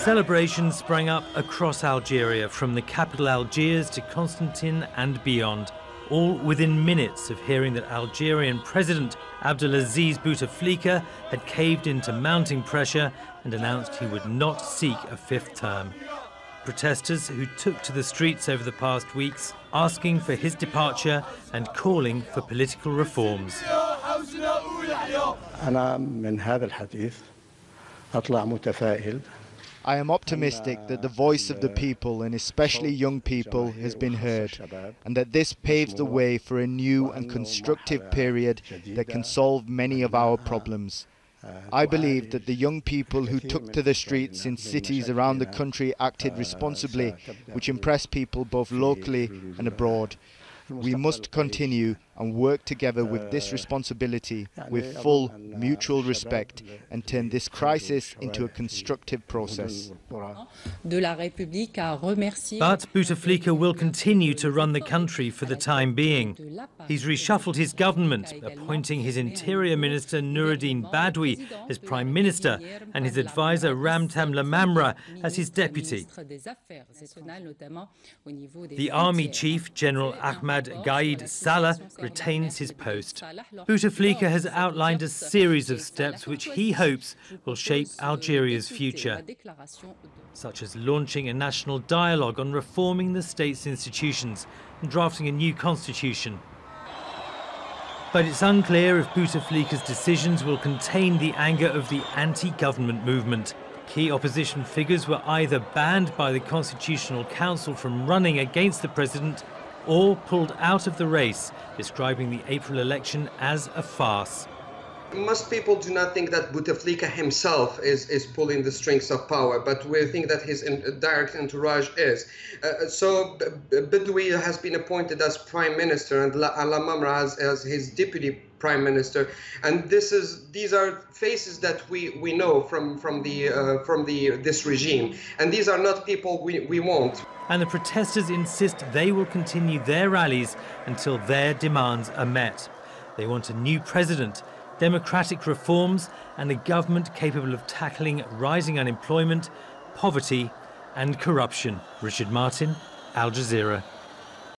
Celebrations sprang up across Algeria, from the capital Algiers to Constantine and beyond, all within minutes of hearing that Algerian President Abdelaziz Bouteflika had caved into mounting pressure and announced he would not seek a fifth term. Protesters who took to the streets over the past weeks asking for his departure and calling for political reforms. I am optimistic that the voice of the people, and especially young people, has been heard, and that this paves the way for a new and constructive period that can solve many of our problems. I believe that the young people who took to the streets in cities around the country acted responsibly, which impressed people both locally and abroad. We must continue and work together with this responsibility, with full mutual respect, and turn this crisis into a constructive process. But Bouteflika will continue to run the country for the time being. He's reshuffled his government, appointing his Interior Minister Noureddine Badoui as Prime Minister and his advisor Ramtam Lamamra as his deputy. The Army Chief, General Ahmad Gaid Salah, retains his post. Bouteflika has outlined a series of steps which he hopes will shape Algeria's future, such as launching a national dialogue on reforming the state's institutions and drafting a new constitution. But it's unclear if Bouteflika's decisions will contain the anger of the anti-government movement. Key opposition figures were either banned by the Constitutional Council from running against the president or pulled out of the race, describing the April election as a farce. Most people do not think that Bouteflika himself is pulling the strings of power, but we think that his direct entourage is. So Badoui has been appointed as prime minister and Lamamra as his deputy prime minister, and these are faces that we know from this regime, and these are not people we want. And the protesters insist they will continue their rallies until their demands are met. They want a new president, democratic reforms, and a government capable of tackling rising unemployment, poverty and corruption. Richard Martin, Al Jazeera.